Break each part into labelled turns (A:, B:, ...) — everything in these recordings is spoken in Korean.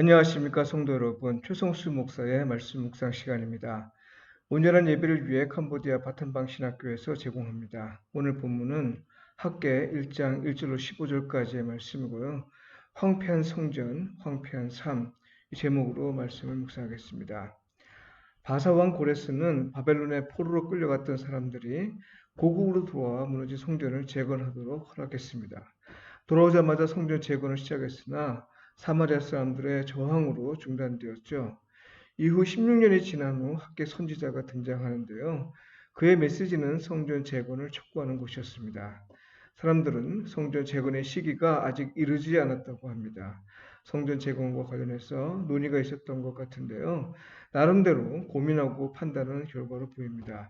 A: 안녕하십니까 성도 여러분. 최성수 목사의 말씀 묵상 시간입니다. 온전한 예배를 위해 캄보디아 바탄방 신학교에서 제공합니다. 오늘 본문은 학개 1장 1절로 15절까지의 말씀이고요. 황폐한 성전, 황폐한 삶, 이 제목으로 말씀을 묵상하겠습니다. 바사왕 고레스는 바벨론의 포로로 끌려갔던 사람들이 고국으로 돌아와 무너진 성전을 재건하도록 허락했습니다. 돌아오자마자 성전 재건을 시작했으나 사마리아 사람들의 저항으로 중단되었죠. 이후 16년이 지난 후 학개 선지자가 등장하는데요. 그의 메시지는 성전 재건을 촉구하는 것이었습니다. 사람들은 성전 재건의 시기가 아직 이르지 않았다고 합니다. 성전 재건과 관련해서 논의가 있었던 것 같은데요. 나름대로 고민하고 판단하는 결과로 보입니다.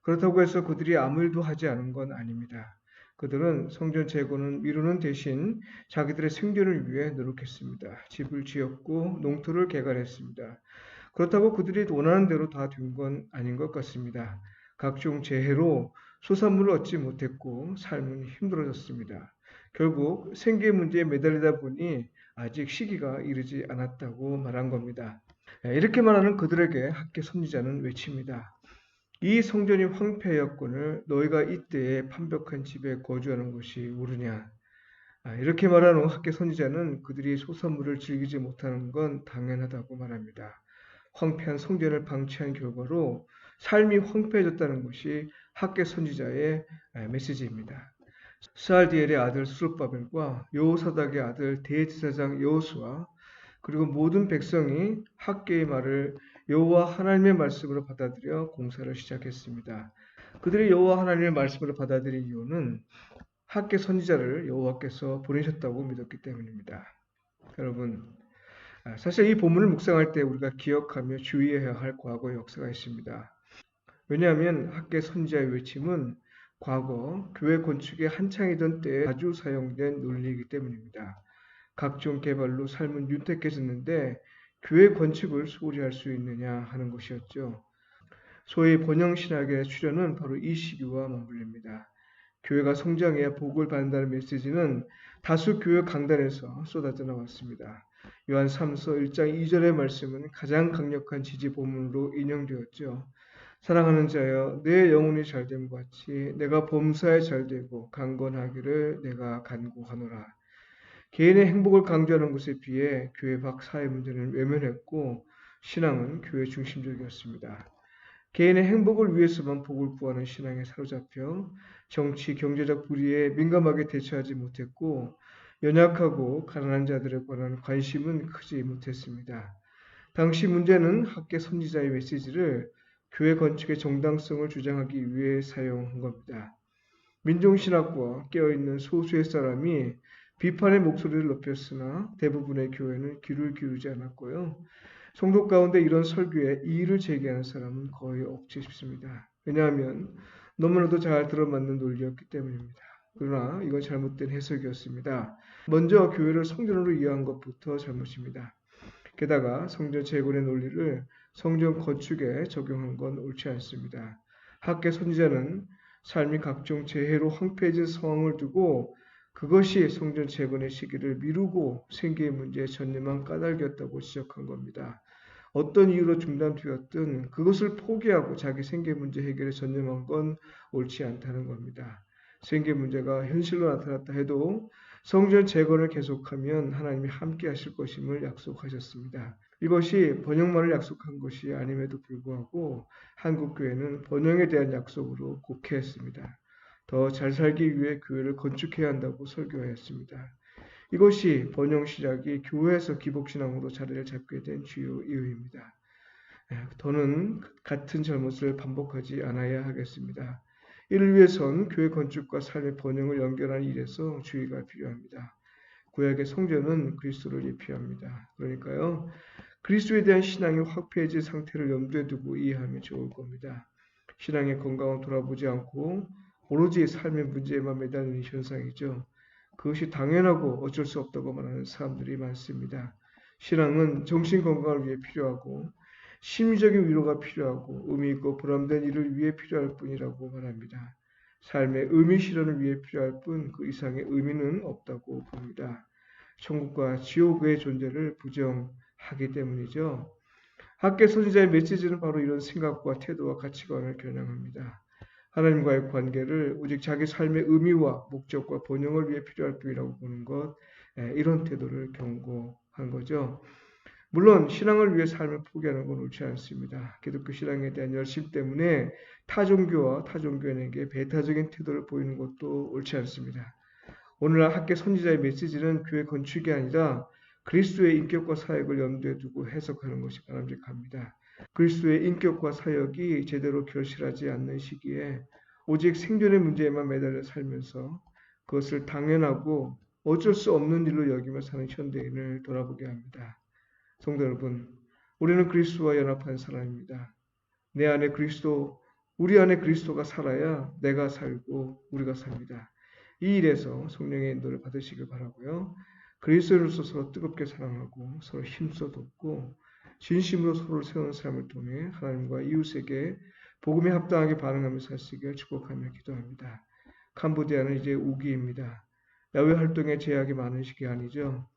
A: 그렇다고 해서 그들이 아무 일도 하지 않은 건 아닙니다. 그들은 성전 재건을 미루는 대신 자기들의 생존을 위해 노력했습니다. 집을 지었고 농토를 개간했습니다. 그렇다고 그들이 원하는 대로 다 된 건 아닌 것 같습니다. 각종 재해로 소산물을 얻지 못했고 삶은 힘들어졌습니다. 결국 생계 문제에 매달리다 보니 아직 시기가 이르지 않았다고 말한 겁니다. 이렇게 말하는 그들에게 학개 선지자는 외칩니다. 이 성전이 황폐하였거늘 너희가 이때에 판벽한 집에 거주하는 것이 옳으냐. 이렇게 말한 후 학개 선지자는 그들이 소산물을 즐기지 못하는 건 당연하다고 말합니다. 황폐한 성전을 방치한 결과로 삶이 황폐해졌다는 것이 학개 선지자의 메시지입니다. 스알디엘의 아들 스룹바벨과 여호사닥의 아들 대제사장 여호수아 그리고 모든 백성이 학개의 말을 여호와 하나님의 말씀으로 받아들여 공사를 시작했습니다. 그들이 여호와 하나님의 말씀으로 받아들인 이유는 학개 선지자를 여호와께서 보내셨다고 믿었기 때문입니다. 여러분, 사실 이 본문을 묵상할 때 우리가 기억하며 주의해야 할 과거의 역사가 있습니다. 왜냐하면 학개 선지자의 외침은 과거 교회 건축에 한창이던 때에 자주 사용된 논리이기 때문입니다. 각종 개발로 삶은 윤택해졌는데 교회 건축을 소홀히 할 수 있느냐 하는 것이었죠. 소위 번영신학의 출현은 바로 이 시기와 맞물립니다. 교회가 성장해야 복을 받는다는 메시지는 다수 교회 강단에서 쏟아져 나왔습니다. 요한 3서 1장 2절의 말씀은 가장 강력한 지지 본문으로 인용되었죠. 사랑하는 자여 내 영혼이 잘됨과 같이 내가 범사에 잘되고 강건하기를 내가 간구하노라. 개인의 행복을 강조하는 것에 비해 교회 밖 사회 문제는 외면했고 신앙은 교회 중심적이었습니다. 개인의 행복을 위해서만 복을 구하는 신앙에 사로잡혀 정치, 경제적 불의에 민감하게 대처하지 못했고 연약하고 가난한 자들에 관한 관심은 크지 못했습니다. 당시 문제는 학개 선지자의 메시지를 교회 건축의 정당성을 주장하기 위해 사용한 겁니다. 민중신학과 깨어있는 소수의 사람이 비판의 목소리를 높였으나 대부분의 교회는 귀를 기울이지 않았고요. 성도 가운데 이런 설교에 이의를 제기하는 사람은 거의 없지 싶습니다. 왜냐하면 너무나도 잘 들어맞는 논리였기 때문입니다. 그러나 이건 잘못된 해석이었습니다. 먼저 교회를 성전으로 이해한 것부터 잘못입니다. 게다가 성전 재건의 논리를 성전 건축에 적용한 건 옳지 않습니다. 학개 선지자는 삶이 각종 재해로 황폐해진 상황을 두고 그것이 성전 재건의 시기를 미루고 생계의 문제에 전념한 까닭이었다고 지적한 겁니다. 어떤 이유로 중단되었든 그것을 포기하고 자기 생계 문제 해결에 전념한 건 옳지 않다는 겁니다. 생계 문제가 현실로 나타났다 해도 성전 재건을 계속하면 하나님이 함께 하실 것임을 약속하셨습니다. 이것이 번영만을 약속한 것이 아님에도 불구하고 한국교회는 번영에 대한 약속으로 곡해했습니다. 더 잘 살기 위해 교회를 건축해야 한다고 설교하였습니다. 이것이 번영 시작이 교회에서 기복신앙으로 자리를 잡게 된 주요 이유입니다. 더는 같은 잘못을 반복하지 않아야 하겠습니다. 이를 위해선 교회 건축과 삶의 번영을 연결하는 일에서 주의가 필요합니다. 구약의 성전은 그리스도를 예표합니다. 그러니까요. 그리스도에 대한 신앙이 확폐해진 상태를 염두에 두고 이해하면 좋을 겁니다. 신앙의 건강을 돌아보지 않고 오로지 삶의 문제에만 매달리는 현상이죠. 그것이 당연하고 어쩔 수 없다고 말하는 사람들이 많습니다. 신앙은 정신 건강을 위해 필요하고 심리적인 위로가 필요하고 의미 있고 보람된 일을 위해 필요할 뿐이라고 말합니다. 삶의 의미 실현을 위해 필요할 뿐 그 이상의 의미는 없다고 봅니다. 천국과 지옥의 존재를 부정하지 하기 때문이죠. 학계 선지자의 메시지는 바로 이런 생각과 태도와 가치관을 겨냥합니다. 하나님과의 관계를 오직 자기 삶의 의미와 목적과 본영을 위해 필요할 뿐이라고 보는 것, 이런 태도를 경고한 거죠. 물론 신앙을 위해 삶을 포기하는 건 옳지 않습니다. 기독교 신앙에 대한 열심 때문에 타종교와 타종교인에게 배타적인 태도를 보이는 것도 옳지 않습니다. 오늘날 학계 선지자의 메시지는 교회 건축이 아니라 그리스도의 인격과 사역을 염두에 두고 해석하는 것이 바람직합니다. 그리스도의 인격과 사역이 제대로 결실하지 않는 시기에 오직 생존의 문제에만 매달려 살면서 그것을 당연하고 어쩔 수 없는 일로 여기며 사는 현대인을 돌아보게 합니다. 성도 여러분, 우리는 그리스도와 연합한 사람입니다. 내 안에 그리스도, 우리 안에 그리스도가 살아야 내가 살고 우리가 삽니다. 이 일에서 성령의 인도를 받으시길 바라고요. 그리스도로서 서로 뜨겁게 사랑하고 서로 힘써 돕고 진심으로 서로를 세우는 삶을 통해 하나님과 이웃에게 복음에 합당하게 반응하며 사시길 축복하며 기도합니다. 캄보디아는 이제 우기입니다. 야외 활동에 제약이 많은 시기 아니죠.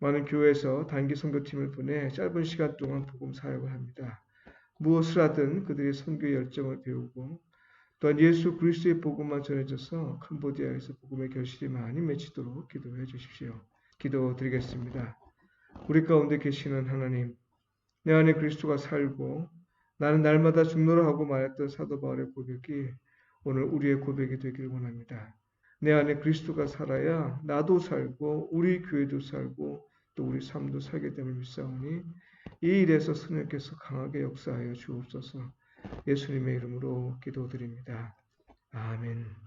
A: 많은 교회에서 단기 선교팀을 보내 짧은 시간 동안 복음 사역을 합니다. 무엇을 하든 그들의 선교 열정을 배우고 또한 예수 그리스도의 복음만 전해져서 캄보디아에서 복음의 결실이 많이 맺히도록 기도해 주십시오. 기도드리겠습니다. 우리 가운데 계시는 하나님, 내 안에 그리스도가 살고 나는 날마다 죽노라 하고 말했던 사도 바울의 고백이 오늘 우리의 고백이 되길 원합니다. 내 안에 그리스도가 살아야 나도 살고 우리 교회도 살고 또 우리 삶도 살게 됨을 믿사오니 이 일에서 성령께서 강하게 역사하여 주옵소서. 예수님의 이름으로 기도드립니다. 아멘.